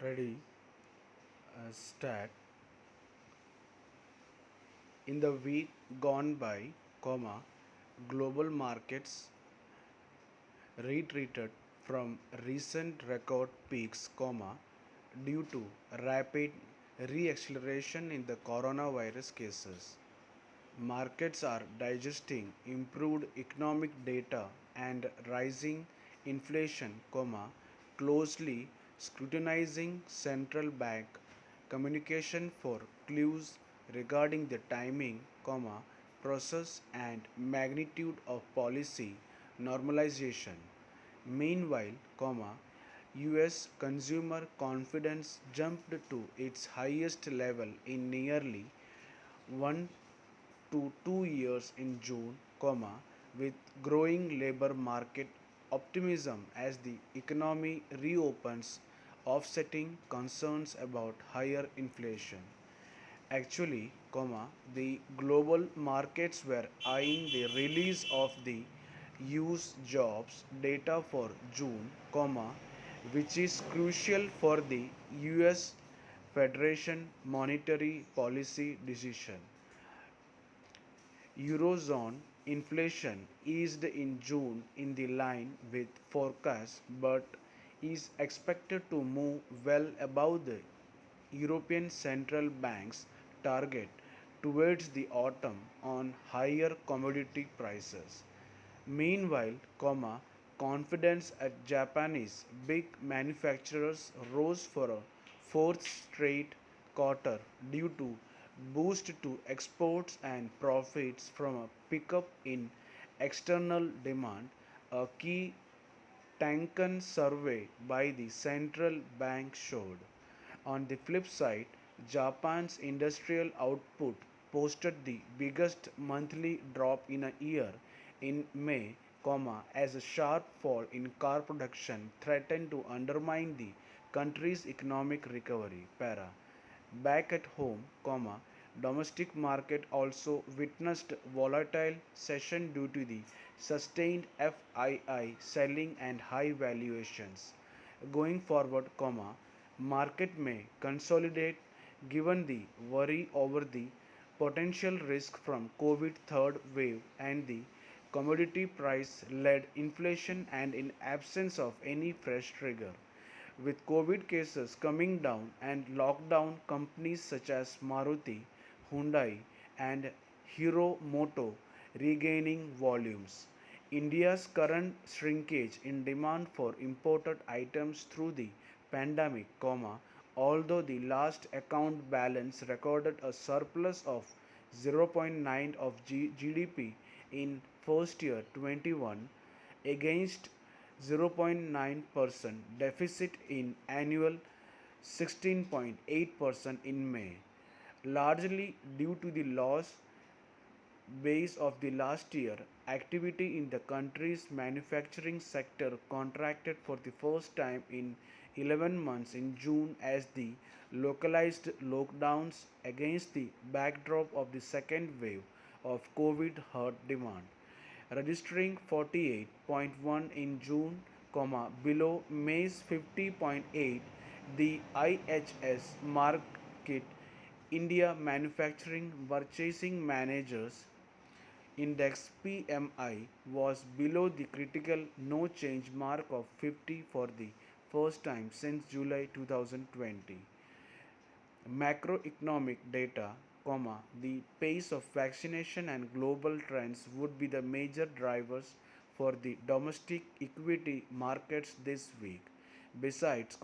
Ready, start. In the week gone by, global markets retreated from recent record peaks, due to rapid reacceleration in the coronavirus cases. Markets are digesting improved economic data and rising inflation, closely scrutinizing central bank communication for clues regarding the timing, process and magnitude of policy normalization. Meanwhile, US consumer confidence jumped to its highest level in nearly 1 to 2 years in June, with growing labor market optimism as the economy reopens, offsetting concerns about higher inflation. Actually, the global markets were eyeing the release of the use jobs data for June, which is crucial for the US Federation monetary policy decision. Eurozone inflation eased in June in the line with forecasts but is expected to move well above the European Central Bank's target towards the autumn on higher commodity prices. Meanwhile, confidence at Japanese big manufacturers rose for a fourth straight quarter due to boost to exports and profits from a pickup in external demand, a key Tankan survey by the central bank showed. On the flip side, Japan's industrial output posted the biggest monthly drop in a year in May, as a sharp fall in car production threatened to undermine the country's economic recovery. Back at home, domestic market also witnessed volatile session due to the sustained FII selling and high valuations. Going forward, market may consolidate given the worry over the potential risk from COVID third wave and the commodity price led inflation and in absence of any fresh trigger. With COVID cases coming down and lockdown, companies such as Maruti, Hyundai, and Hero Moto regaining volumes. India's current shrinkage in demand for imported items through the pandemic, although the last account balance recorded a surplus of zero point 0.9 of GDP in first year 21 against 0.9% deficit in annual 16.8% in May, largely due to the loss base of the last year. Activity in the country's manufacturing sector contracted for the first time in 11 months in June as the localized lockdowns against the backdrop of the second wave of COVID hurt demand, registering 48.1 in June, below May's 50.8. The IHS Market India Manufacturing Purchasing Managers Index PMI was below the critical no change mark of 50 for the first time since July 2020. Macroeconomic data, the pace of vaccination and global trends would be the major drivers for the domestic equity markets this week. Besides,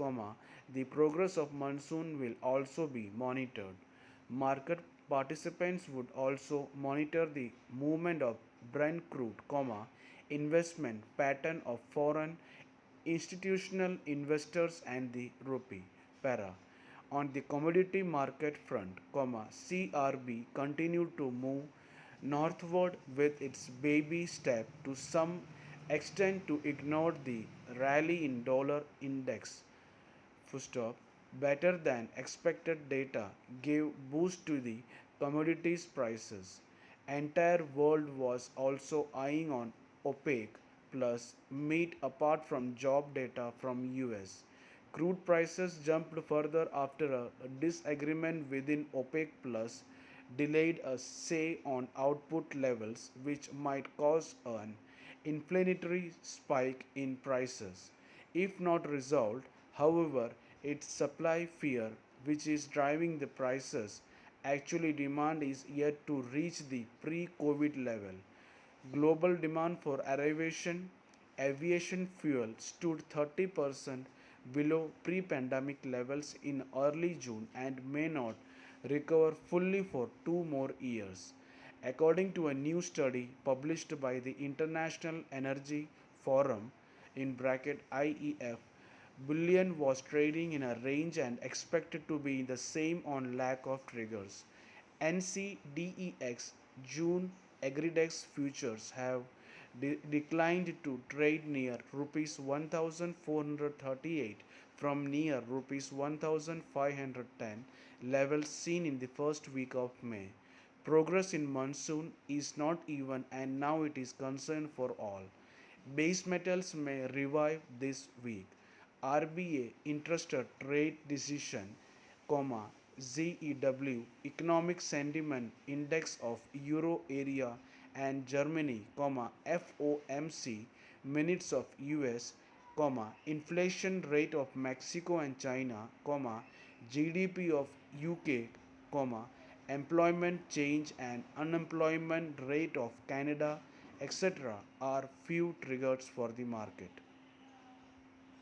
the progress of monsoon will also be monitored. Market participants would also monitor the movement of Brent crude, investment pattern of foreign institutional investors and the rupee. Para. On the commodity market front, CRB continued to move northward with its baby step to some extent to ignore the rally in dollar index. Full stop. Better than expected data gave boost to the commodities prices. Entire world was also eyeing on OPEC plus meat apart from job data from US. Crude prices jumped further after a disagreement within OPEC Plus delayed a say on output levels, which might cause an inflationary spike in prices. If not resolved, however, its supply fear, which is driving the prices, actually demand is yet to reach the pre COVID level. Global demand for aviation fuel stood 30% below pre pandemic levels in early June and may not recover fully for 2 more years. According to a new study published by the International Energy Forum in bracket IEF, bullion was trading in a range and expected to be the same on lack of triggers. NCDEX June Agridex futures have declined to trade near rupees 1438 from near rupees 1510 levels seen in the first week of May. Progress in monsoon is not even and now it is concern for all. Base metals may revive this week. RBA interested trade decision, ZEW economic sentiment index of euro area and Germany, FOMC minutes of US, inflation rate of Mexico and China, GDP of UK, employment change and unemployment rate of Canada, etc. are few triggers for the market.